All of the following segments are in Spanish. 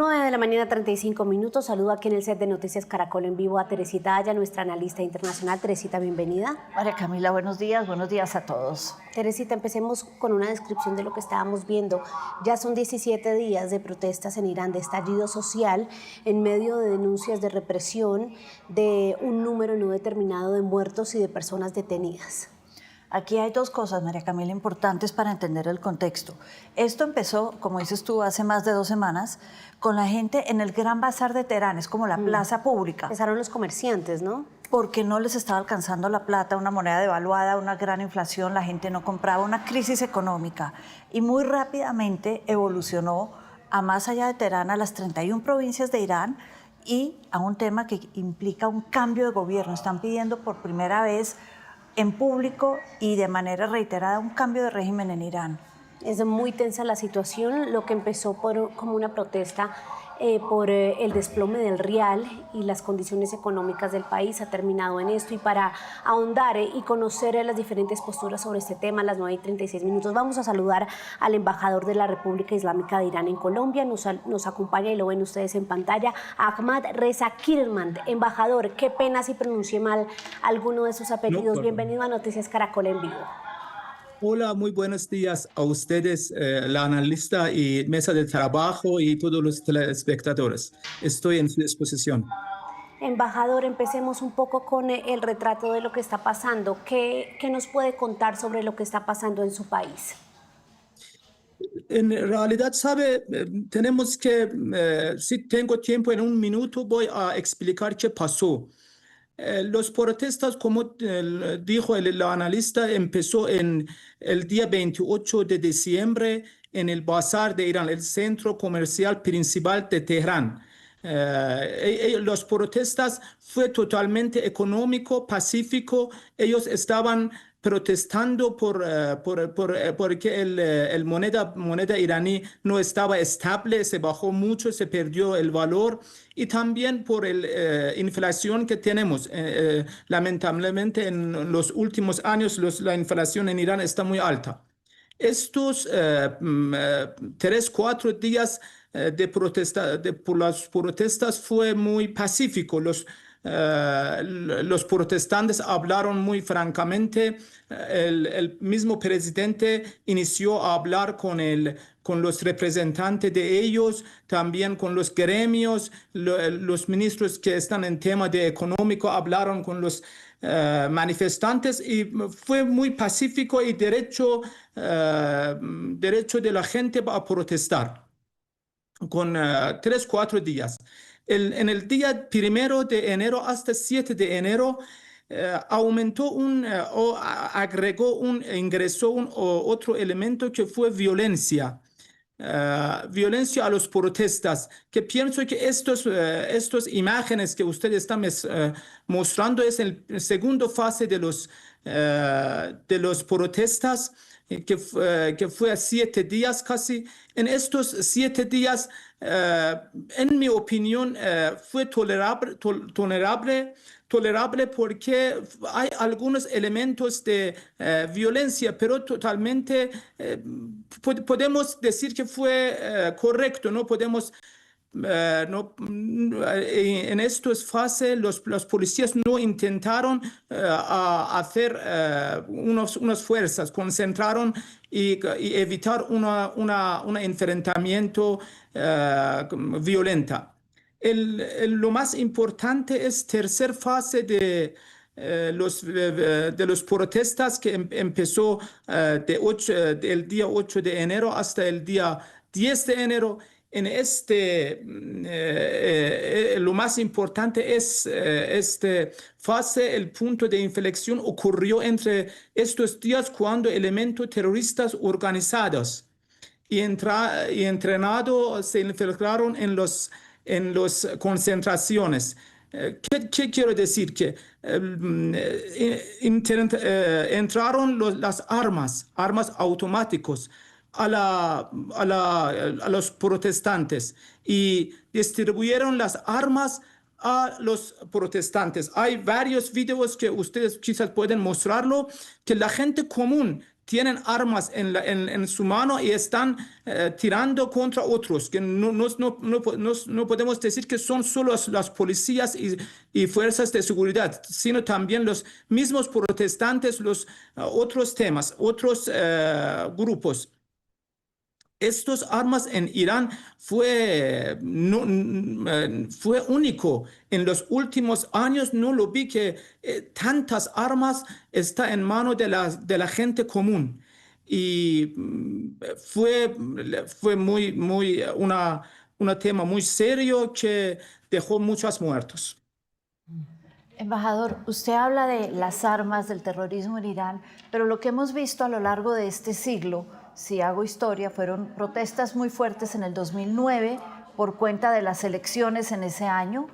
9 de la mañana, 35 minutos. Saludo aquí en el set de Noticias Caracol en vivo a Teresita Aya, nuestra analista internacional. Teresita, bienvenida. María Camila, buenos días a todos. Teresita, empecemos con una descripción de lo que estábamos viendo. Ya son 17 días de protestas en Irán, de estallido social, en medio de denuncias de represión, de un número no determinado de muertos y de personas detenidas. Aquí hay dos cosas, María Camila, importantes para entender el contexto. Esto empezó, como dices tú, hace más de 2 semanas, con la gente en el Gran Bazar de Teherán, es como la plaza pública. Empezaron los comerciantes, ¿no? Porque no les estaba alcanzando la plata, una moneda devaluada, una gran inflación, la gente no compraba, una crisis económica. Y muy rápidamente evolucionó a más allá de Teherán, a las 31 provincias de Irán, y a un tema que implica un cambio de gobierno. Están pidiendo por primera vez en público y de manera reiterada un cambio de régimen en Irán. Es muy tensa la situación, lo que empezó como una protesta por el desplome del rial y las condiciones económicas del país ha terminado en esto. Y para ahondar y conocer las diferentes posturas sobre este tema, a las 9:36 minutos, vamos a saludar al embajador de la República Islámica de Irán en Colombia. Nos acompaña, y lo ven ustedes en pantalla, Ahmad Reza Kirman. Embajador, qué pena si pronuncié mal alguno de sus apellidos. No, bienvenido a Noticias Caracol en vivo. Hola, muy buenos días a ustedes, la analista y mesa de trabajo y todos los telespectadores. Estoy en su disposición. Embajador, empecemos un poco con el retrato de lo que está pasando. ¿Qué nos puede contar sobre lo que está pasando en su país? En realidad, sabe, tenemos que, si tengo tiempo en un minuto, voy a explicar qué pasó. Los protestas, como dijo el analista, empezó en el día 28 de diciembre en el Bazar de Irán, el centro comercial principal de Teherán. Los protestas fue totalmente económico, pacífico. Ellos estaban protestando porque el moneda iraní no estaba estable, se bajó mucho, se perdió el valor, y también por la inflación que tenemos. Lamentablemente en los últimos años la inflación en Irán está muy alta. Estos 3, 4 días por las protestas fue muy pacífico. Los protestantes hablaron muy francamente. El mismo presidente inició a hablar con los representantes de ellos, también con los gremios. Los ministros que están en tema de económico hablaron con los manifestantes, y fue muy pacífico y derecho de la gente a protestar con 3, 4 días. En el día 1 de enero hasta 7 de enero aumentó ingresó otro elemento que fue violencia. Violencia a los protestas, que pienso que estas imágenes que ustedes están mostrando es la segunda fase de los protestas, que fue a 7 días casi. En estos 7 días, en mi opinión, fue tolerable porque hay algunos elementos de violencia, pero totalmente podemos decir que fue correcto. No podemos en estas fases los policías no intentaron hacer unas fuerzas, concentraron y evitar un enfrentamiento violento. Lo más importante es tercera fase de los protestas, que empezó del día 8 de enero hasta el día 10 de enero. En lo más importante es esta fase. El punto de inflexión ocurrió entre estos días, cuando elementos terroristas organizados y entrenados se infiltraron en las concentraciones. ¿Qué quiero decir? Que entraron las armas automáticas a los protestantes y distribuyeron las armas a los protestantes. Hay varios videos que ustedes quizás pueden mostrarlo, que la gente común tienen armas en su mano y están tirando contra otros, que no podemos decir que son solo las policías y fuerzas de seguridad, sino también los mismos protestantes, los otros temas, otros grupos. Estos armas en Irán fue único. En los últimos años no lo vi que tantas armas están en manos de la gente común. Y fue un tema muy serio que dejó muchos muertos. Embajador, usted habla de las armas del terrorismo en Irán, pero lo que hemos visto a lo largo de este siglo, si hago historia, fueron protestas muy fuertes en el 2009 por cuenta de las elecciones en ese año.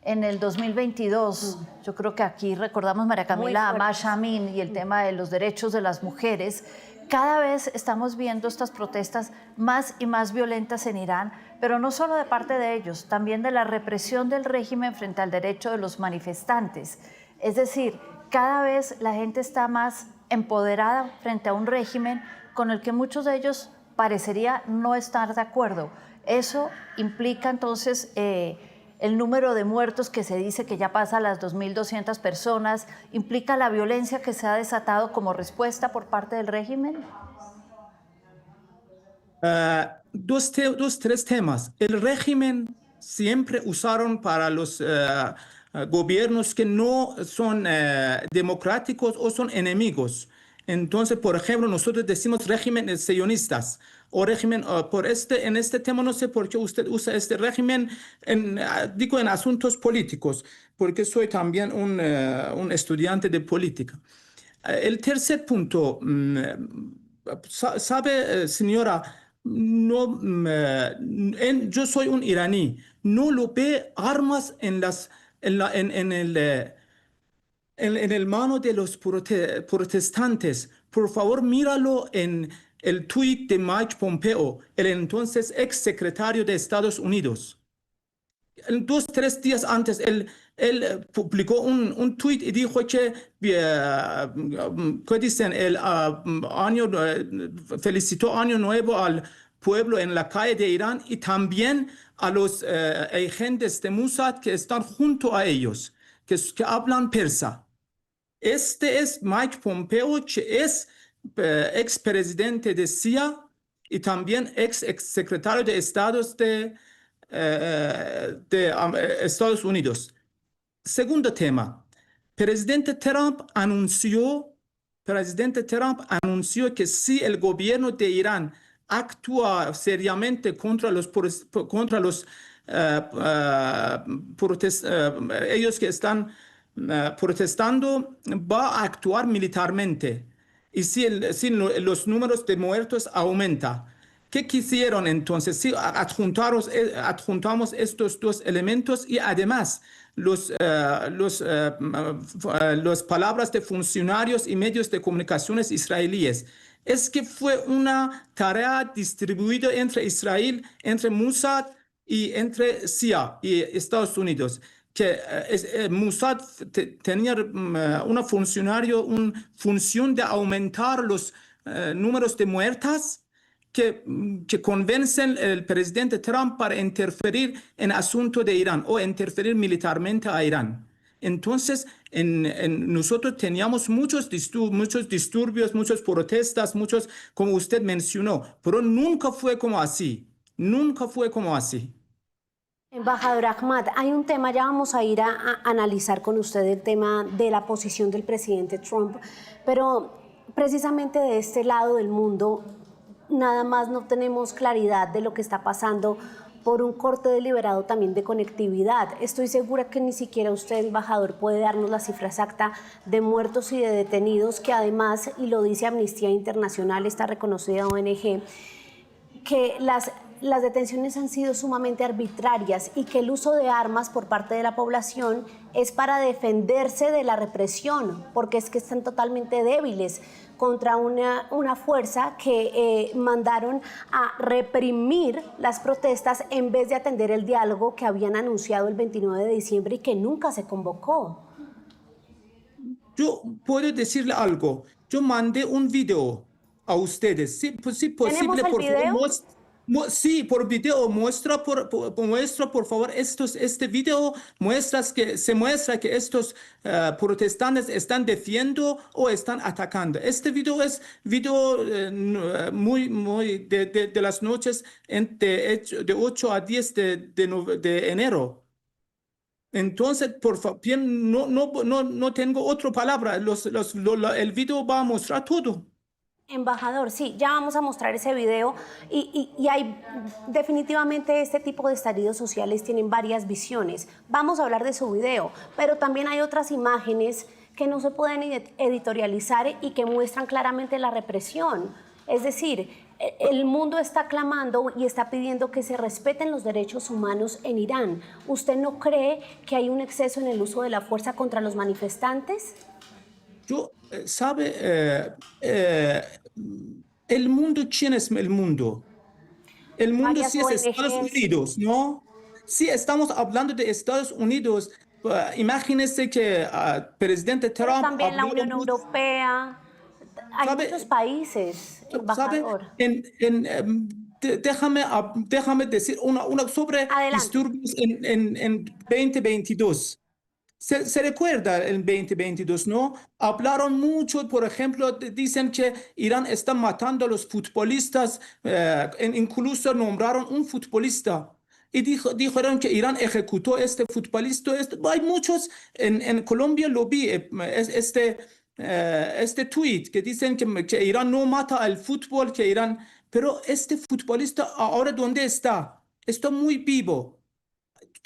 En el 2022, yo creo que aquí recordamos María Camila Masha Amin y el tema de los derechos de las mujeres. Cada vez estamos viendo estas protestas más y más violentas en Irán, pero no solo de parte de ellos, también de la represión del régimen frente al derecho de los manifestantes. Es decir, cada vez la gente está más empoderada frente a un régimen con el que muchos de ellos parecería no estar de acuerdo. Eso implica entonces el número de muertos que se dice que ya pasa a las 2.200 personas, implica la violencia que se ha desatado como respuesta por parte del régimen. Tres temas. El régimen siempre usaron para los gobiernos que no son democráticos o son enemigos. Entonces, por ejemplo, nosotros decimos régimen sionistas o régimen en este tema no sé por qué usted usa este régimen digo en asuntos políticos, porque soy también un estudiante de política. El tercer punto, sabe, señora, no, yo soy un iraní, no lo ve armas en el mano de los protestantes. Por favor, míralo en el tuit de Mike Pompeo, el entonces ex secretario de Estados Unidos. 2-3 días antes, él publicó un tuit y dijo que, ¿qué dicen? Felicitó Año Nuevo al pueblo en la calle de Irán y también a los agentes de Mossad que están junto a ellos, que hablan persa. Este es Mike Pompeo, que es expresidente de CIA y también ex secretario de Estado de Estados Unidos. Segundo tema, presidente Trump anunció que si el gobierno de Irán actúa seriamente contra los ellos que están protestando, va a actuar militarmente. Y si los números de muertos aumentan. ¿Qué quisieron entonces? Si adjuntamos estos dos elementos y además las palabras de funcionarios y medios de comunicaciones israelíes, es que fue una tarea distribuida entre Israel, entre Mossad y entre CIA y Estados Unidos, que Mossad tenía una función de aumentar los números de muertas que convencen al presidente Trump para interferir en asunto de Irán o interferir militarmente a Irán. Entonces, nosotros teníamos muchos disturbios, muchas protestas, como usted mencionó, pero nunca fue como así. Nunca fue como así. Embajador Ahmad, hay un tema, ya vamos a ir a analizar con usted el tema de la posición del presidente Trump, pero precisamente de este lado del mundo, nada más no tenemos claridad de lo que está pasando por un corte deliberado también de conectividad. Estoy segura que ni siquiera usted, embajador, puede darnos la cifra exacta de muertos y de detenidos, que además, y lo dice Amnistía Internacional, esta reconocida ONG, que las detenciones han sido sumamente arbitrarias y que el uso de armas por parte de la población es para defenderse de la represión, porque es que están totalmente débiles contra una fuerza que mandaron a reprimir las protestas en vez de atender el diálogo que habían anunciado el 29 de diciembre y que nunca se convocó. Yo puedo decirle algo. Yo mandé un video a ustedes. Sí, ¿Tenemos posible, el por favor, video? sí, por video, muestra, por favor, este video se muestra que estos protestantes están defendiendo o están atacando. Este video es video muy de las noches de 8 a 10 de enero. Entonces, por favor, no tengo otra palabra. El video va a mostrar todo. Embajador, sí, ya vamos a mostrar ese video y hay definitivamente este tipo de estallidos sociales tienen varias visiones. Vamos a hablar de su video, pero también hay otras imágenes que no se pueden editorializar y que muestran claramente la represión. Es decir, el mundo está clamando y está pidiendo que se respeten los derechos humanos en Irán. ¿Usted no cree que hay un exceso en el uso de la fuerza contra los manifestantes? ¿Sabe? El mundo, ¿quién es el mundo? El mundo Varias sí es Estados ONGs, Unidos, ¿no? Si estamos hablando de Estados Unidos, imagínese que presidente pero Trump también la habló Unión mucho, Europea. Hay ¿sabe? muchos países, ¿Sabe? embajador. Déjame decir una sobre Adelante. disturbios en 2022. Se recuerda en 2022, ¿no? Hablaron mucho, por ejemplo, dicen que Irán está matando a los futbolistas, incluso nombraron un futbolista. Y dijeron que Irán ejecutó a este futbolista. Hay muchos, en Colombia lo vi, este tweet que dicen que Irán no mata al fútbol, que Irán, pero este futbolista ahora ¿dónde está? Está muy vivo.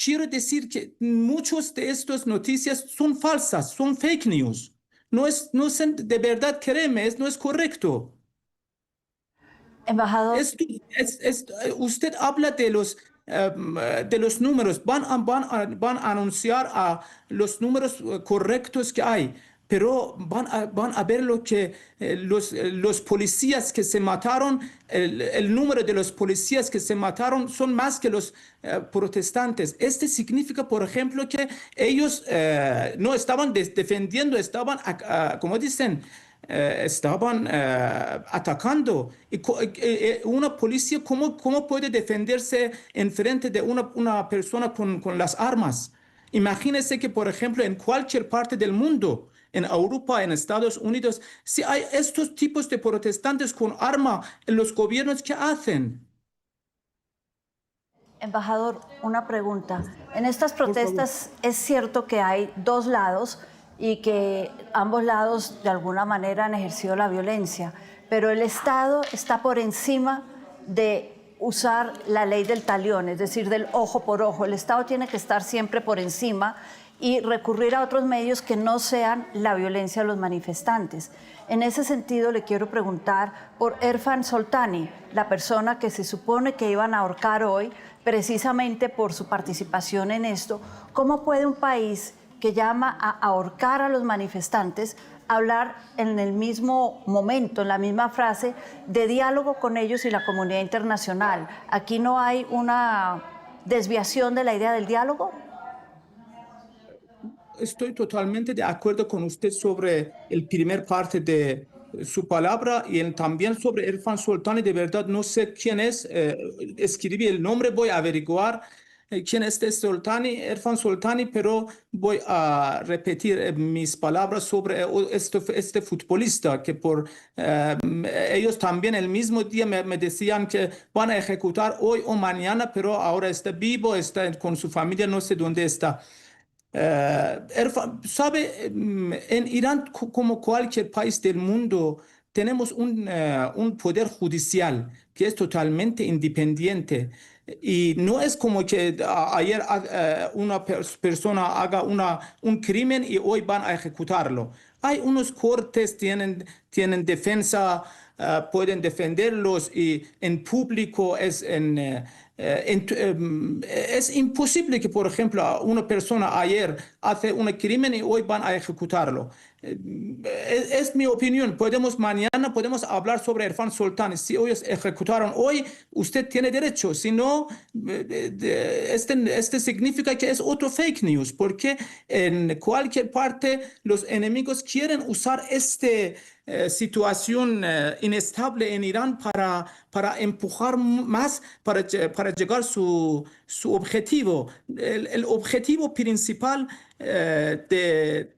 Quiero decir que muchas de estas noticias son falsas, son fake news. No es de verdad, créeme, no es correcto. Embajador, Usted habla de los números, van a anunciar los números correctos que hay, pero van a ver lo que los policías que se mataron, el número de los policías que se mataron son más que los protestantes. Este significa, por ejemplo, que ellos no estaban defendiendo, estaban, como dicen, estaban atacando. Una policía, ¿cómo puede defenderse en frente de una persona con las armas? Imagínese que, por ejemplo, en cualquier parte del mundo, en Europa, en Estados Unidos, si hay estos tipos de protestantes con arma, en los gobiernos, ¿qué hacen? embajador, una pregunta. En estas Por favor. protestas es cierto que hay dos lados y que ambos lados de alguna manera han ejercido la violencia, pero el Estado está por encima de usar la ley del talión, es decir, del ojo por ojo. El Estado tiene que estar siempre por encima y recurrir a otros medios que no sean la violencia de los manifestantes. En ese sentido, le quiero preguntar por Erfan Soltani, la persona que se supone que iban a ahorcar hoy, precisamente por su participación en esto. ¿Cómo puede un país que llama a ahorcar a los manifestantes hablar en el mismo momento, en la misma frase, de diálogo con ellos y la comunidad internacional? ¿Aquí no hay una desviación de la idea del diálogo? Estoy totalmente de acuerdo con usted sobre el primer parte de su palabra y también sobre Erfan Soltani. De verdad no sé quién es. Escribí el nombre, voy a averiguar quién es Erfan Soltani, pero voy a repetir mis palabras sobre este futbolista que ellos también el mismo día me decían que van a ejecutar hoy o mañana, pero ahora está vivo, está con su familia, no sé dónde está. ¿Sabe? En Irán, como cualquier país del mundo, tenemos un poder judicial que es totalmente independiente. Y no es como que ayer una persona haga un crimen y hoy van a ejecutarlo. Hay unos cortes, tienen defensa, pueden defenderlos y en público es imposible que, por ejemplo, una persona ayer hace un crimen y hoy van a ejecutarlo. Es mi opinión. Mañana podemos hablar sobre Erfan Soltani. Si ellos ejecutaron hoy, usted tiene derecho. Si no, este significa que es otro fake news, porque en cualquier parte los enemigos quieren usar situación inestable en Irán para empujar más para llegar a su objetivo. El objetivo principal de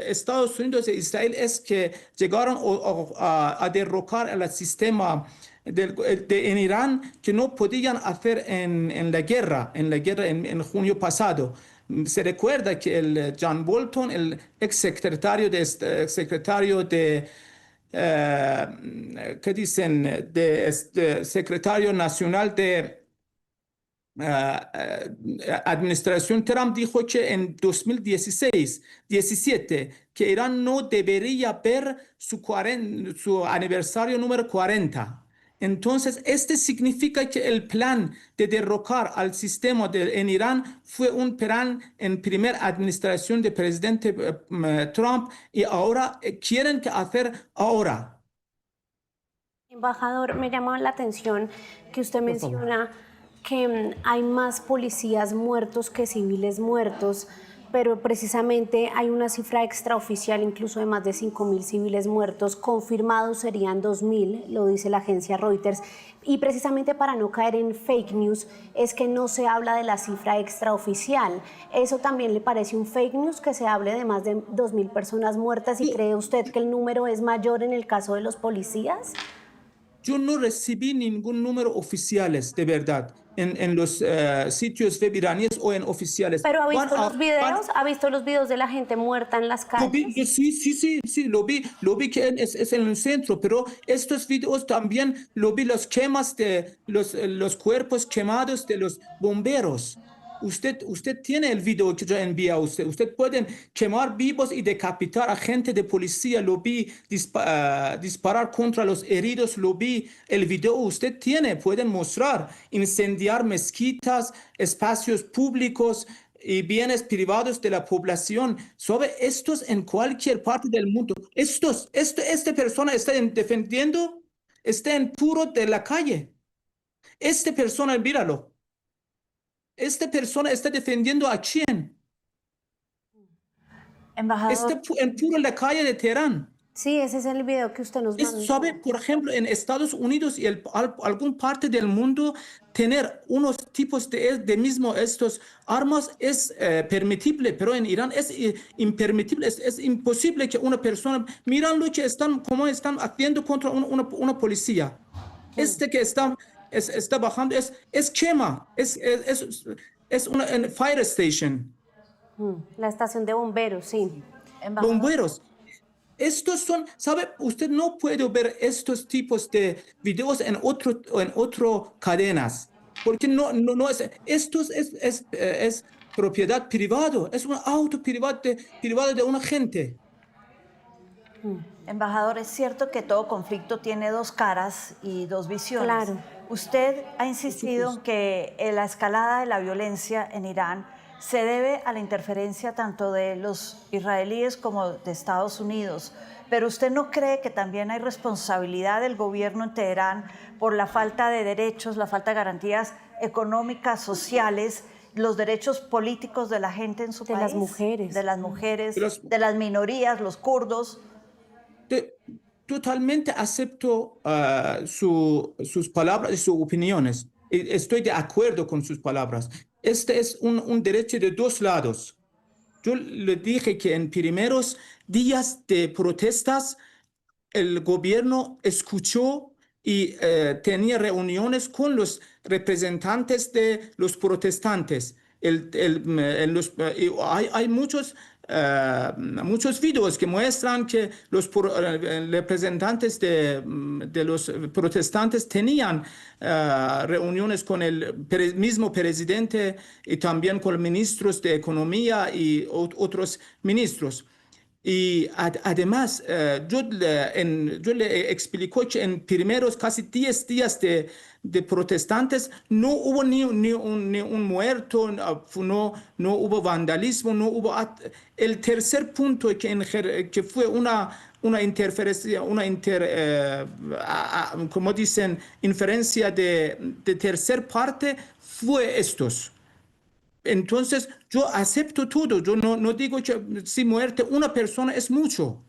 Estados Unidos e Israel es que llegaron a derrocar el sistema en Irán que no podían hacer en la guerra en junio pasado. Se recuerda que el John Bolton, el secretario de ¿qué dicen? De secretario nacional de administración Trump dijo que en 2016-17 que Irán no debería ver su aniversario número 40. Entonces, este significa que el plan de derrocar al sistema en Irán fue un plan en primera administración del presidente Trump y ahora quieren hacer ahora. Embajador, me llama la atención que usted menciona que hay más policías muertos que civiles muertos, pero precisamente hay una cifra extraoficial incluso de más de 5.000 civiles muertos, confirmados serían 2.000, lo dice la agencia Reuters, y precisamente para no caer en fake news es que no se habla de la cifra extraoficial. ¿Eso también le parece un fake news que se hable de más de 2.000 personas muertas y cree usted que el número es mayor en el caso de los policías? Yo no recibí ningún número oficiales, de verdad, en los sitios web iraníes o en oficiales. ¿Pero ha visto los videos? ¿Ha visto los videos de la gente muerta en las calles? Sí, lo vi que es en el centro, pero estos videos también lo vi los quemas de los cuerpos quemados de los bomberos. Usted tiene el video que yo envié a usted. Usted puede quemar vivos y decapitar a gente de policía. Lo vi disparar contra los heridos. Lo vi el video. Usted tiene, pueden mostrar, incendiar mezquitas, espacios públicos y bienes privados de la población. Sobre estos en cualquier parte del mundo. Esta persona está defendiendo, está en puro de la calle. Esta persona, míralo. Esta persona está defendiendo a quién. Embajador. Está en puro la calle de Teherán. Sí, ese es el video que usted nos mandó. ¿Sabe? Por ejemplo, en Estados Unidos y algún parte del mundo, tener unos tipos de mismo estos armas es permitible, pero en Irán es impermitible, es imposible que una persona, miran lo que cómo están haciendo contra una policía. Que está bajando, es quema, es una fire station. La estación de bomberos, sí. Bomberos. Estos son, ¿sabe? Usted no puede ver estos tipos de videos en otro cadenas, porque no es, es propiedad privada, es un auto privado de una gente. Embajador, es cierto que todo conflicto tiene dos caras y dos visiones. Claro. Usted ha insistido en que la escalada de la violencia en Irán se debe a la interferencia tanto de los israelíes como de Estados Unidos, pero ¿usted no cree que también hay responsabilidad del gobierno en Teherán por la falta de derechos, la falta de garantías económicas, sociales, los derechos políticos de la gente en su país? De las mujeres. De las mujeres, de las minorías, los kurdos. Totalmente acepto sus palabras y sus opiniones. Estoy de acuerdo con sus palabras. Este es un derecho de dos lados. Yo le dije que en primeros días de protestas, el gobierno escuchó y tenía reuniones con los representantes de los protestantes. Hay muchos videos que muestran que los representantes de los protestantes tenían reuniones con el mismo presidente y también con ministros de economía y otros ministros. Y además, yo le explico que en primeros casi 10 días de protestantes no hubo ni un muerto, no hubo vandalismo, no hubo... El tercer punto que fue una interferencia, como dicen, inferencia de tercer parte, fue estos. Entonces, yo acepto todo. Yo no digo que si muerte una persona es mucho.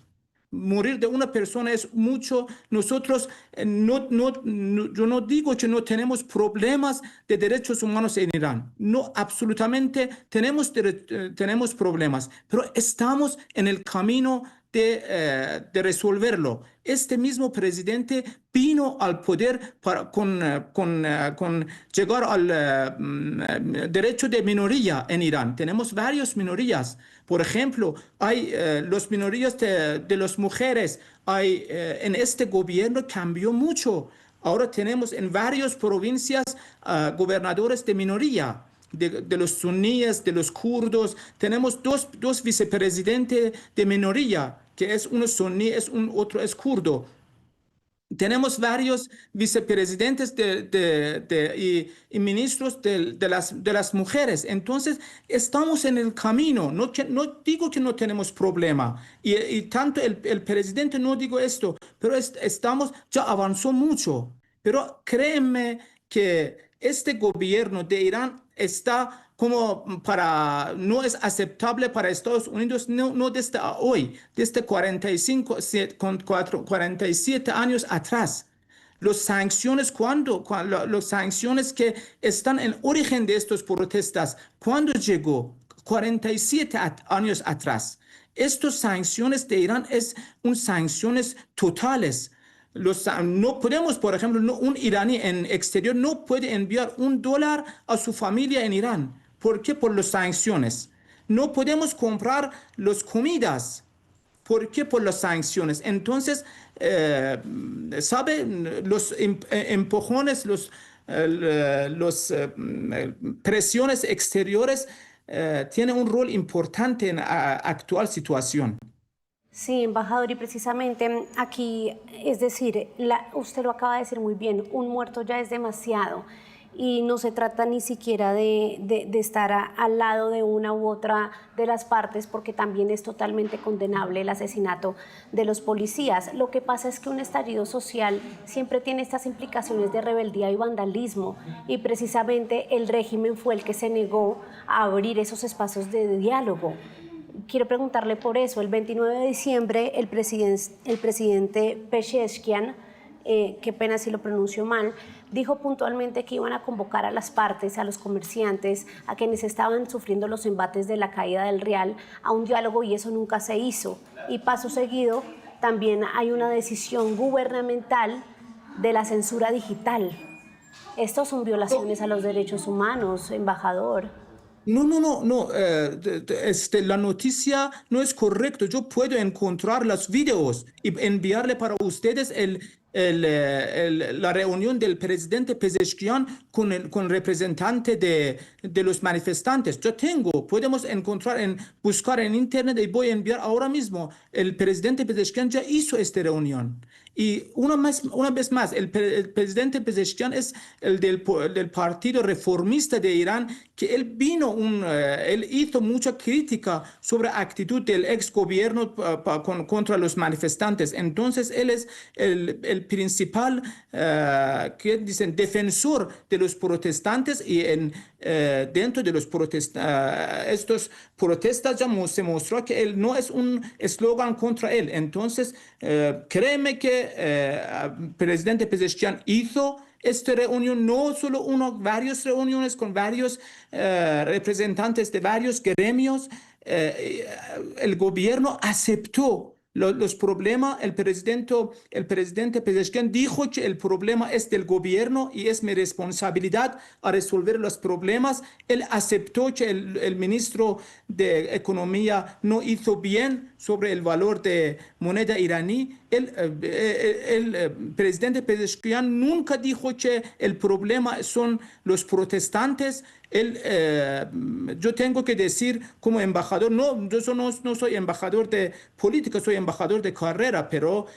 Morir de una persona es mucho. Nosotros, yo no digo que no tenemos problemas de derechos humanos en Irán. No, absolutamente tenemos problemas, pero estamos en el camino de resolverlo. Este mismo presidente vino al poder con llegar al derecho de minoría en Irán. Tenemos varias minorías. Por ejemplo, hay las minorías de las mujeres. En este gobierno cambió mucho. Ahora tenemos en varias provincias gobernadores de minoría. De los suníes, de los kurdos. Tenemos dos vicepresidentes de minoría, que es uno suní, otro es kurdo. Tenemos varios vicepresidentes y ministros de las mujeres. Entonces, estamos en el camino. No digo que no tenemos problema. Y tanto el presidente no digo esto, pero ya avanzó mucho. Pero créeme que este gobierno de Irán está no es aceptable para Estados Unidos, no desde hoy, desde 47 años atrás. Las sanciones, las sanciones que están en origen de estas protestas, ¿cuándo llegó? 47 años atrás. Estas sanciones de Irán son sanciones totales. No podemos, por ejemplo, un iraní en exterior no puede enviar $1 a su familia en Irán. ¿Por qué? Por las sanciones. No podemos comprar las comidas. ¿Por qué? Por las sanciones. Entonces, ¿sabe? Los empujones, los presiones exteriores tienen un rol importante en la actual situación. Sí, embajador, y precisamente aquí, es decir, usted lo acaba de decir muy bien, un muerto ya es demasiado y no se trata ni siquiera de estar al lado de una u otra de las partes, porque también es totalmente condenable el asesinato de los policías. Lo que pasa es que un estallido social siempre tiene estas implicaciones de rebeldía y vandalismo, y precisamente el régimen fue el que se negó a abrir esos espacios de diálogo. Quiero preguntarle por eso. El 29 de diciembre el presidente Pezeshkian, qué pena si lo pronuncio mal, dijo puntualmente que iban a convocar a las partes, a los comerciantes, a quienes estaban sufriendo los embates de la caída del rial, a un diálogo, y eso nunca se hizo. Y paso seguido también hay una decisión gubernamental de la censura digital. Estos son violaciones a los derechos humanos, embajador. No. La noticia no es correcta. Yo puedo encontrar los videos y enviarle para ustedes la reunión del presidente Pezeshkian con el representante de los manifestantes. Podemos buscar en internet y voy a enviar ahora mismo. El presidente Pezeshkian ya hizo esta reunión. Y una vez más, el presidente Pezeshkian es el del Partido Reformista de Irán, que él hizo mucha crítica sobre la actitud del ex gobierno contra los manifestantes. Entonces, él es el principal defensor de los protestantes, y dentro de estos protestas ya se mostró que él no es un eslogan contra él. Entonces, créeme que el presidente Pezeshkian hizo esta reunión, no solo varias reuniones con varios representantes de varios gremios. El gobierno aceptó los problemas. El presidente Pezeshkian dijo que el problema es del gobierno y es mi responsabilidad a resolver los problemas. Él aceptó que el ministro de Economía no hizo bien sobre el valor de moneda iraní. El presidente Pezeshkian nunca dijo que el problema son los protestantes. Yo tengo que decir como embajador, yo no soy embajador de política, soy embajador de carrera, pero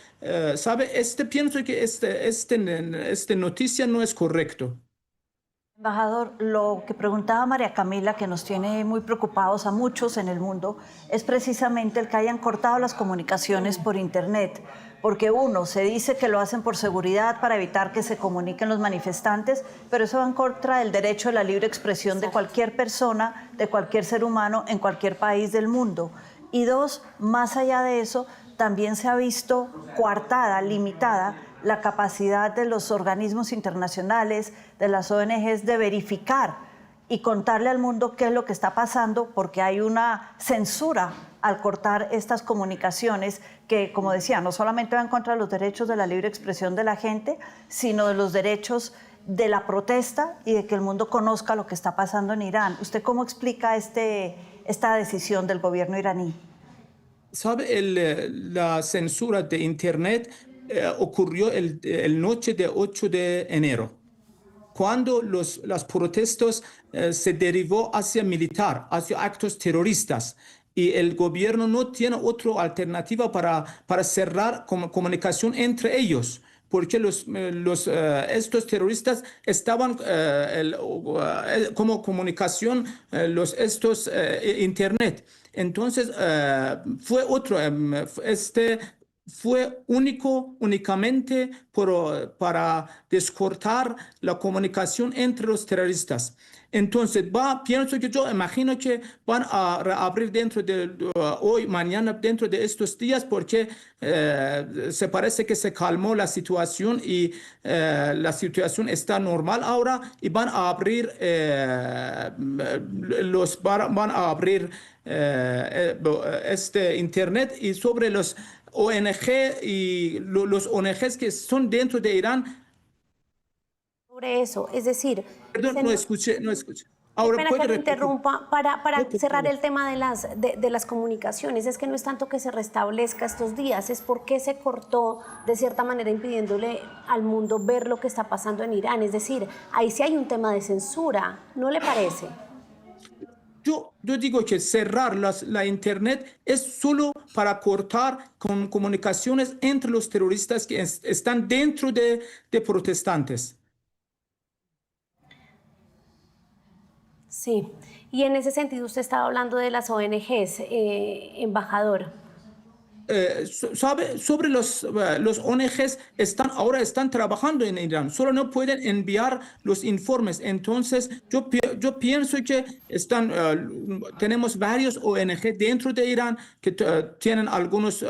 ¿sabe? Pienso que esta noticia no es correcto. Embajador, lo que preguntaba María Camila, que nos tiene muy preocupados a muchos en el mundo, es precisamente el que hayan cortado las comunicaciones por Internet. Porque se dice que lo hacen por seguridad, para evitar que se comuniquen los manifestantes, pero eso va en contra del derecho a la libre expresión de cualquier persona, de cualquier ser humano, en cualquier país del mundo. Y dos, más allá de eso, también se ha visto coartada, limitada, la capacidad de los organismos internacionales, de las ONGs, de verificar y contarle al mundo qué es lo que está pasando, porque hay una censura al cortar estas comunicaciones que, como decía, no solamente van contra los derechos de la libre expresión de la gente, sino de los derechos de la protesta y de que el mundo conozca lo que está pasando en Irán. ¿Usted cómo explica esta decisión del gobierno iraní? ¿Sabe? La censura de Internet ocurrió el noche de 8 de enero, cuando las protestas se derivó hacia militar, hacia actos terroristas. Y el gobierno no tiene otra alternativa para cerrar comunicación entre ellos, porque estos terroristas estaban como comunicación, Internet. Entonces, fue únicamente para descortar la comunicación entre los terroristas. Entonces, pienso que yo imagino que van a reabrir dentro de hoy, mañana, dentro de estos días, porque se parece que se calmó la situación y la situación está normal ahora y van a abrir Internet. Y sobre los ONG y los ONGs que son dentro de Irán. Sobre eso, es decir, Perdón, se no no- escuché, no escuché. qué Ahora pena puede que lo repetir. interrumpa para No, por cerrar favor. el tema de las comunicaciones. Es que no es tanto que se restablezca estos días, es porque se cortó de cierta manera impidiéndole al mundo ver lo que está pasando en Irán. Es decir, ahí sí hay un tema de censura, ¿no le parece? Yo digo que cerrar la Internet es solo para cortar comunicaciones entre los terroristas que están dentro de protestantes. Sí, y en ese sentido usted estaba hablando de las ONGs, embajador. ¿Sabe? Sobre los ONGs ahora están trabajando en Irán, solo no pueden enviar los informes. Entonces, yo pienso que tenemos varios ONG dentro de Irán que tienen algunos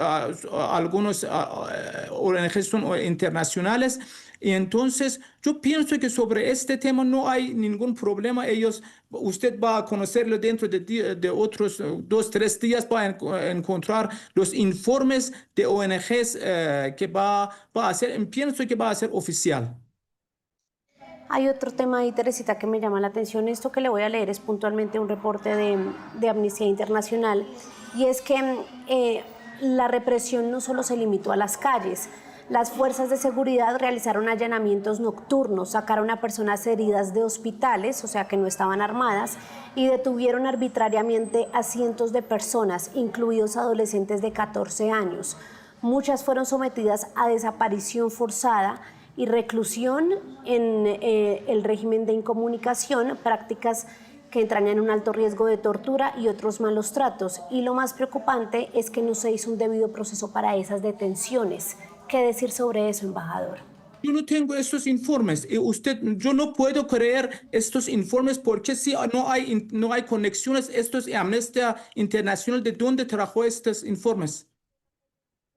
ONG son internacionales. Y entonces yo pienso que sobre este tema no hay ningún problema. Usted va a conocerlo dentro de otros 2, 3 días, va a encontrar los informes de ONGs que va a hacer, pienso que va a ser oficial. Hay otro tema ahí, Teresita, que me llama la atención. Esto que le voy a leer es puntualmente un reporte de Amnistía Internacional, y es que la represión no solo se limitó a las calles. Las fuerzas de seguridad realizaron allanamientos nocturnos, sacaron a personas heridas de hospitales, o sea que no estaban armadas, y detuvieron arbitrariamente a cientos de personas, incluidos adolescentes de 14 años. Muchas fueron sometidas a desaparición forzada y reclusión en el régimen de incomunicación, prácticas que entrañan un alto riesgo de tortura y otros malos tratos. Y lo más preocupante es que no se hizo un debido proceso para esas detenciones. ¿Qué decir sobre eso, embajador? Yo no tengo estos informes. Yo no puedo creer estos informes porque si no hay conexiones, esto es Amnistía Internacional, ¿de dónde trajo estos informes?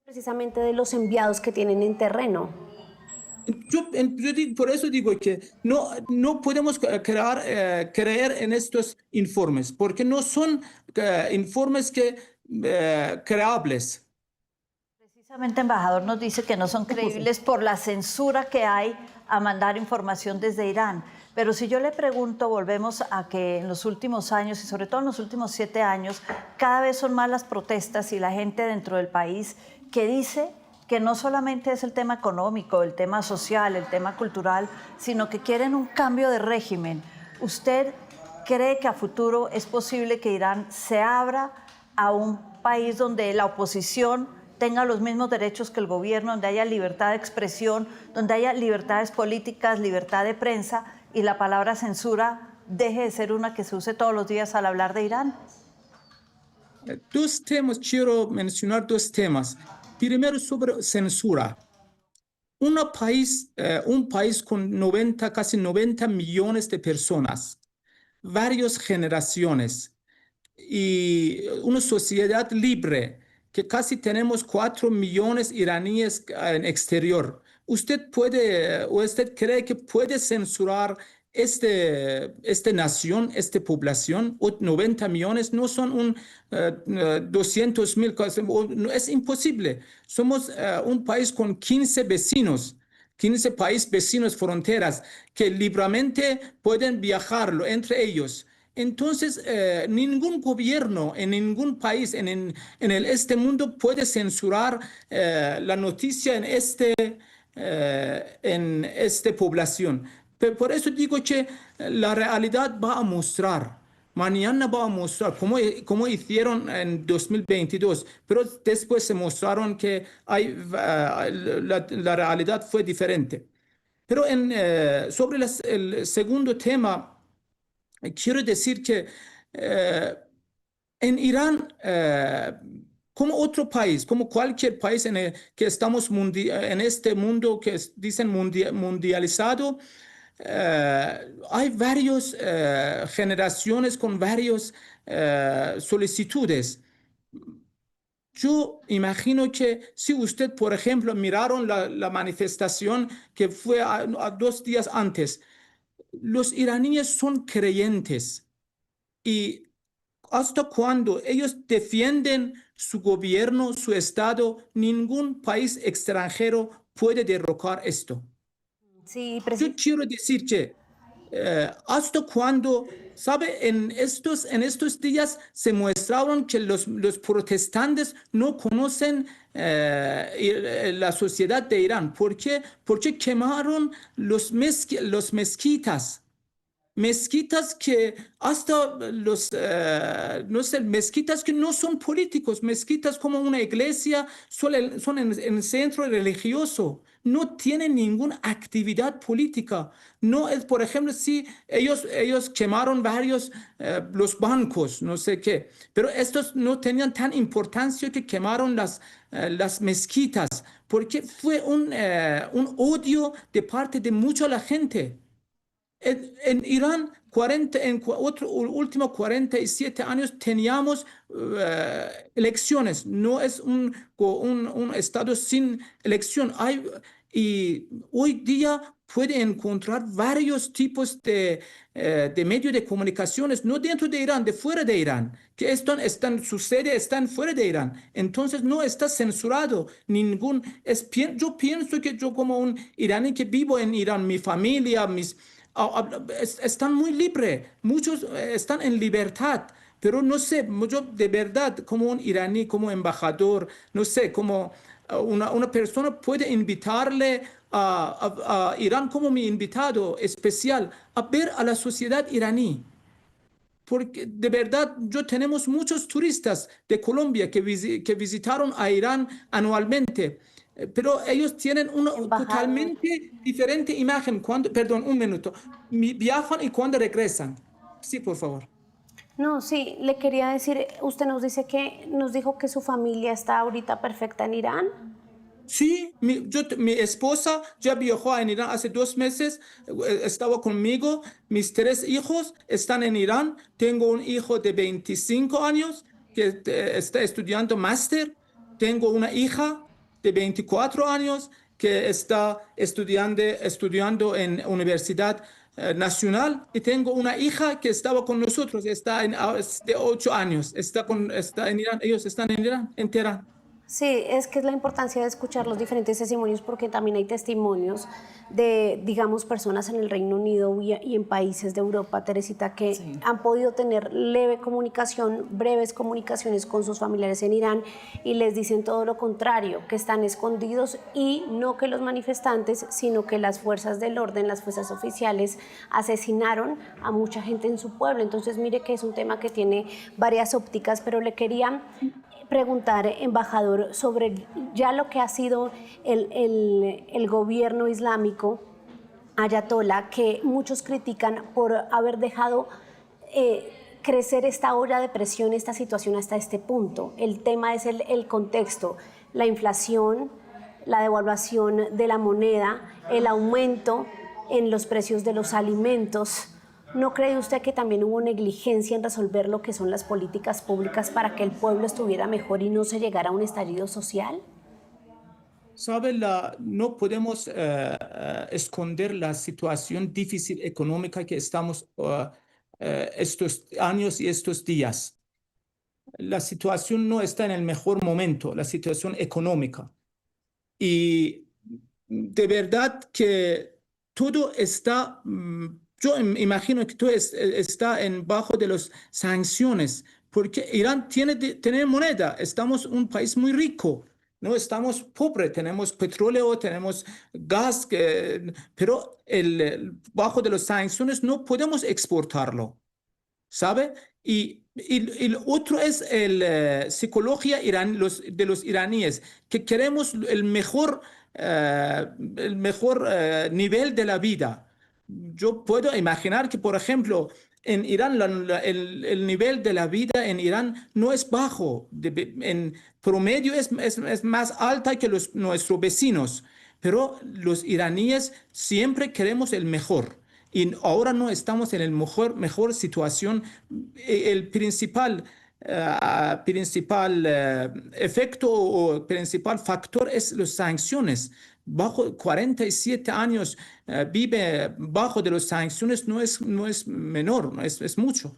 Precisamente de los enviados que tienen en terreno. Por eso digo que no podemos creer en estos informes, porque no son informes creables. Precisamente, embajador, nos dice que no son creíbles por la censura que hay a mandar información desde Irán. Pero si yo le pregunto, volvemos a que en los últimos años, y sobre todo en los últimos 7 años, cada vez son más las protestas y la gente dentro del país que dice que no solamente es el tema económico, el tema social, el tema cultural, sino que quieren un cambio de régimen. ¿Usted cree que a futuro es posible que Irán se abra a un país donde la oposición tenga los mismos derechos que el gobierno, donde haya libertad de expresión, donde haya libertades políticas, libertad de prensa, y la palabra censura deje de ser una que se use todos los días al hablar de Irán? Quiero mencionar 2 temas. Primero, sobre censura. Un país con casi 90 millones de personas, varias generaciones y una sociedad libre que casi tenemos 4 millones iraníes en exterior. ¿Usted cree que puede censurar esta nación, esta población? 90 millones no son 200.000, es imposible. Somos un país con 15 vecinos. 15 países vecinos, fronteras, que libremente pueden viajarlo entre ellos. Entonces, ningún gobierno en ningún país este mundo puede censurar la noticia en esta población. Por eso digo que la realidad va a mostrar. Mañana va a mostrar cómo hicieron en 2022, pero después se mostraron que la realidad fue diferente. Pero sobre el segundo tema, quiero decir que en Irán, como otro país, como cualquier país que estamos en este mundo que dicen mundializado, hay varias generaciones con varias solicitudes. Yo imagino que si usted, por ejemplo, miraron la manifestación que fue a 2 días antes, los iraníes son creyentes y hasta cuando ellos defienden su gobierno, su estado, ningún país extranjero puede derrocar esto. Sí, Yo quiero decir que hasta cuando, ¿sabe? En estos días se mostraron que los protestantes no conocen la sociedad de Irán. ¿Por qué? Porque quemaron los mezquitas. Mezquitas que hasta no sé, mezquitas que no son políticos, mezquitas como una iglesia, son en centro religioso, no tienen ninguna actividad política. No es, por ejemplo, si ellos quemaron varios, los bancos, no sé qué, pero estos no tenían tan importancia que quemaron las mezquitas, porque fue un odio de parte de mucha la gente. En Irán, últimos 47 años teníamos elecciones. No es un estado sin elección. Y hoy día puede encontrar varios tipos de medios de comunicaciones, no dentro de Irán, de fuera de Irán, que su sede está fuera de Irán. Entonces no está censurado yo pienso que yo como un iraní que vivo en Irán, mi familia, están muy libres, muchos están en libertad, pero no sé, yo de verdad como un iraní, como embajador, no sé, como una persona puede invitarle a Irán como mi invitado especial a ver a la sociedad iraní. Porque de verdad tenemos muchos turistas de Colombia que visitaron a Irán anualmente, pero ellos tienen una embajador. totalmente diferente imagen perdón, un minuto, viajan y cuando regresan. Sí, por favor. No, sí, le quería decir, usted nos dijo que su familia está ahorita perfecta en Irán. Sí, mi esposa ya viajó a Irán hace 2 meses, estaba conmigo, mis 3 hijos están en Irán, tengo un hijo de 25 años que está estudiando máster, tengo una hija de 24 años que está estudiando en Universidad Nacional y tengo una hija que estaba con nosotros, de 8 años, está en Irán, ellos están en Irán, en Teherán. Sí, es que es la importancia de escuchar los diferentes testimonios porque también hay testimonios de, digamos, personas en el Reino Unido y en países de Europa, Teresita, que han podido tener leve comunicación, breves comunicaciones con sus familiares en Irán y les dicen todo lo contrario, que están escondidos y no que los manifestantes, sino que las fuerzas del orden, las fuerzas oficiales asesinaron a mucha gente en su pueblo. Entonces, mire que es un tema que tiene varias ópticas, pero le quería preguntar, embajador, sobre ya lo que ha sido el gobierno islámico ayatolá, que muchos critican por haber dejado crecer esta olla de presión, esta situación hasta este punto. El tema es el contexto, la inflación, la devaluación de la moneda, el aumento en los precios de los alimentos. ¿No cree usted que también hubo negligencia en resolver lo que son las políticas públicas para que el pueblo estuviera mejor y no se llegara a un estallido social? ¿Sabe? No podemos esconder la situación difícil económica que estamos estos años y estos días. La situación no está en el mejor momento, la situación económica. Y de verdad que todo está, yo imagino que todo está bajo de las sanciones, porque Irán tiene moneda, estamos un país muy rico, no estamos pobres, tenemos petróleo, tenemos gas, pero bajo de las sanciones no podemos exportarlo. ¿Sabe? Y lo otro es la psicología de los iraníes, que queremos el mejor nivel de la vida. Yo puedo imaginar que, por ejemplo, en Irán el nivel de la vida en Irán no es bajo, en promedio es más alta que nuestros vecinos, pero los iraníes siempre queremos el mejor. Y ahora no estamos en el mejor situación. El principal efecto o principal factor es las sanciones. Bajo 47 años vive bajo de las sanciones no es menor, es mucho.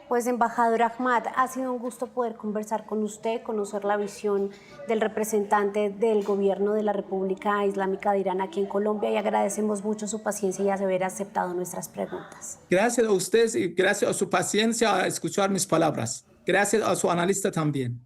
Pues embajador Ahmad, ha sido un gusto poder conversar con usted, conocer la visión del representante del gobierno de la República Islámica de Irán aquí en Colombia y agradecemos mucho su paciencia y haber aceptado nuestras preguntas. Gracias a ustedes y gracias a su paciencia a escuchar mis palabras. Gracias a su analista también.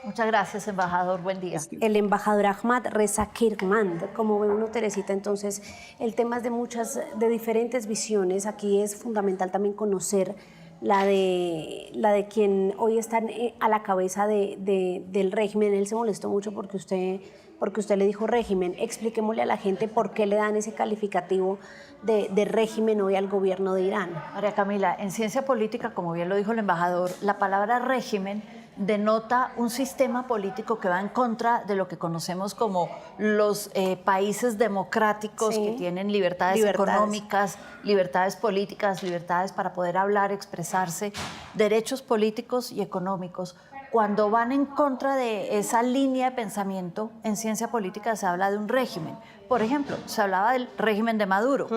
Muchas gracias, embajador. Buen día. El embajador Ahmad Reza Kirkmand. Como ve uno, Teresita, entonces el tema es de diferentes visiones. Aquí es fundamental también conocer la de quien hoy está a la cabeza del régimen. Él se molestó mucho porque usted le dijo régimen. Expliquémosle a la gente por qué le dan ese calificativo de régimen hoy al gobierno de Irán. María Camila, en ciencia política, como bien lo dijo el embajador, la palabra régimen denota un sistema político que va en contra de lo que conocemos como los países democráticos, sí, que tienen libertades económicas, libertades políticas, libertades para poder hablar, expresarse, derechos políticos y económicos. Cuando van en contra de esa línea de pensamiento, en ciencia política se habla de un régimen. Por ejemplo, se hablaba del régimen de Maduro.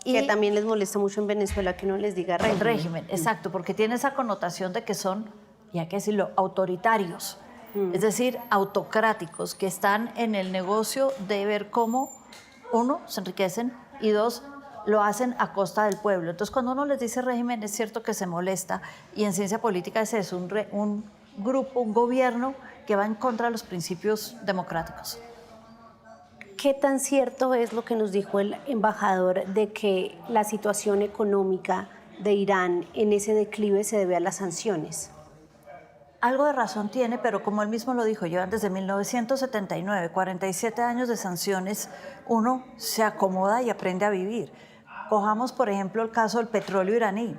Y que también les molesta mucho en Venezuela que uno les diga régimen. El régimen, exacto, porque tiene esa connotación de que son, y hay que decirlo, autoritarios, es decir, autocráticos, que están en el negocio de ver cómo, uno, se enriquecen y dos, lo hacen a costa del pueblo. Entonces, cuando uno les dice régimen, es cierto que se molesta, y en ciencia política ese es un grupo, un gobierno que va en contra de los principios democráticos. ¿Qué tan cierto es lo que nos dijo el embajador de que la situación económica de Irán en ese declive se debe a las sanciones? Algo de razón tiene, pero como él mismo lo dijo, llevan desde 1979, 47 años de sanciones, uno se acomoda y aprende a vivir. Cojamos, por ejemplo, el caso del petróleo iraní.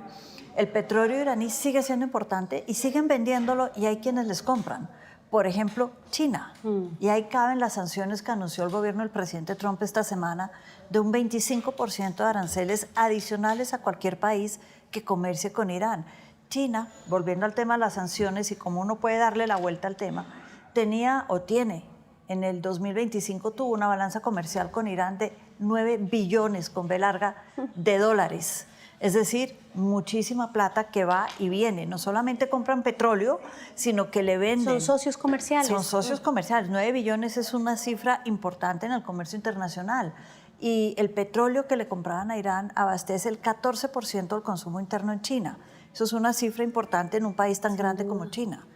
El petróleo iraní sigue siendo importante y siguen vendiéndolo y hay quienes les compran. Por ejemplo, China. Y ahí caben las sanciones que anunció el gobierno del presidente Trump esta semana de un 25% de aranceles adicionales a cualquier país que comercie con Irán. China, volviendo al tema de las sanciones y cómo uno puede darle la vuelta al tema, tenía o tiene, en el 2025 tuvo una balanza comercial con Irán de 9 billones, con B larga, de dólares. Es decir, muchísima plata que va y viene. No solamente compran petróleo, sino que le venden. Son socios comerciales. Son socios comerciales. 9 billones es una cifra importante en el comercio internacional. Y el petróleo que le compraban a Irán abastece el 14% del consumo interno en China. Eso es una cifra importante en un país tan grande como China.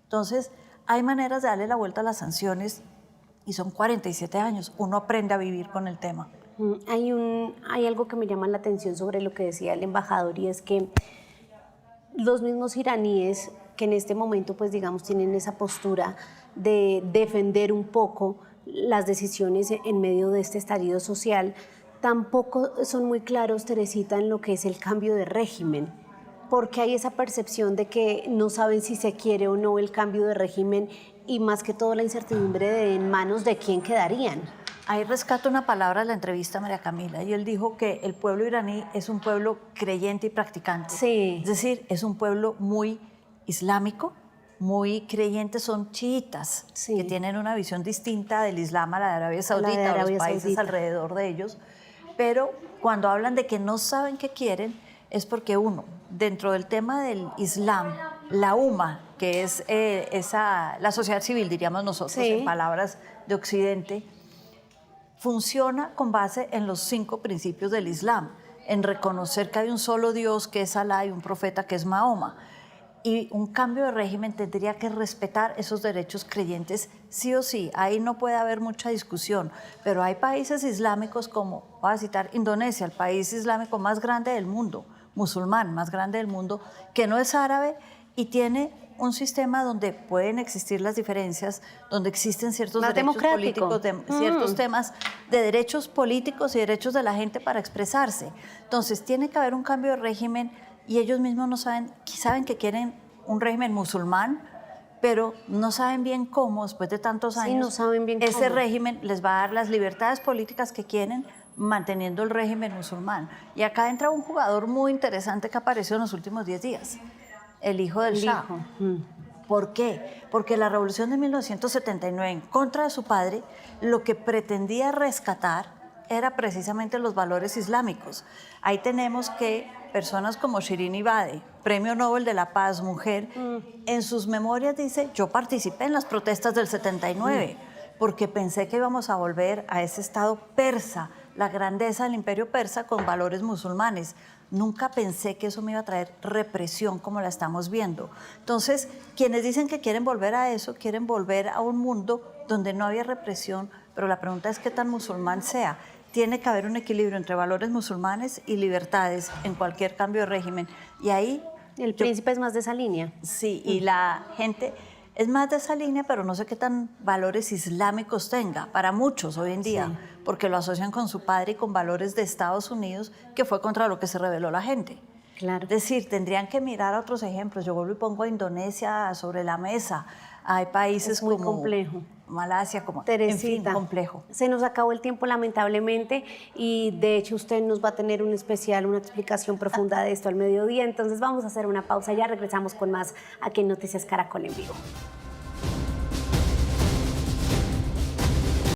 Entonces, hay maneras de darle la vuelta a las sanciones y son 47 años. Uno aprende a vivir con el tema. Hay algo que me llama la atención sobre lo que decía el embajador y es que los mismos iraníes que en este momento, pues digamos, tienen esa postura de defender un poco las decisiones en medio de este estallido social, tampoco son muy claros, Teresita, en lo que es el cambio de régimen, porque hay esa percepción de que no saben si se quiere o no el cambio de régimen y más que todo la incertidumbre de en manos de quién quedarían. Ahí rescato una palabra de la entrevista a María Camila, y él dijo que el pueblo iraní es un pueblo creyente y practicante. Sí. Es decir, es un pueblo muy islámico, muy creyente, son chiitas, Sí. que tienen una visión distinta del Islam a la de Arabia Saudita, de o los Arabia países Saudita. alrededor de ellos. Pero cuando hablan de que no saben qué quieren, es porque uno, dentro del tema del Islam, la UMA, que es la sociedad civil, diríamos nosotros, Sí. en palabras de Occidente, funciona con base en los 5 principios del Islam, en reconocer que hay un solo Dios, que es Alá, y un profeta, que es Mahoma. Y un cambio de régimen tendría que respetar esos derechos creyentes sí o sí. Ahí no puede haber mucha discusión. Pero hay países islámicos como, voy a citar, Indonesia, el país islámico más grande del mundo, musulmán más grande del mundo, que no es árabe y tiene un sistema donde pueden existir las diferencias, donde existen ciertos Más derechos democrático. políticos, ciertos temas de derechos políticos y derechos de la gente para expresarse. Entonces, tiene que haber un cambio de régimen, y ellos mismos no saben que quieren un régimen musulmán, pero no saben bien cómo, después de tantos Sí, años, no saben bien ese cómo. régimen les va a dar las libertades políticas que quieren, manteniendo el régimen musulmán. Y acá entra un jugador muy interesante que apareció en los últimos 10 días, el hijo del El Shah. hijo. ¿Por qué? Porque la revolución de 1979 en contra de su padre, lo que pretendía rescatar era precisamente los valores islámicos. Ahí tenemos que personas como Shirin Ebadi, Premio Nobel de la Paz, mujer, en sus memorias dice: yo participé en las protestas del 79 porque pensé que íbamos a volver a ese estado persa, la grandeza del imperio persa con valores musulmanes. Nunca pensé que eso me iba a traer represión como la estamos viendo. Entonces, quienes dicen que quieren volver a eso, quieren volver a un mundo donde no había represión, pero la pregunta es qué tan musulmán sea. Tiene que haber un equilibrio entre valores musulmanes y libertades en cualquier cambio de régimen. Y ahí... El príncipe es más de esa línea. Sí, y la gente es más de esa línea, pero no sé qué tan valores islámicos tenga, para muchos hoy en día, porque lo asocian con su padre y con valores de Estados Unidos, que fue contra lo que se rebeló la gente. Claro. Es decir, tendrían que mirar a otros ejemplos. Yo vuelvo y pongo a Indonesia sobre la mesa. Hay países Es muy como complejo. Malasia, como... Teresita, en fin, complejo. se nos acabó el tiempo lamentablemente, y de hecho usted nos va a tener un especial, una explicación profunda de esto al mediodía. Entonces vamos a hacer una pausa, ya regresamos con más aquí en Noticias Caracol en Vivo.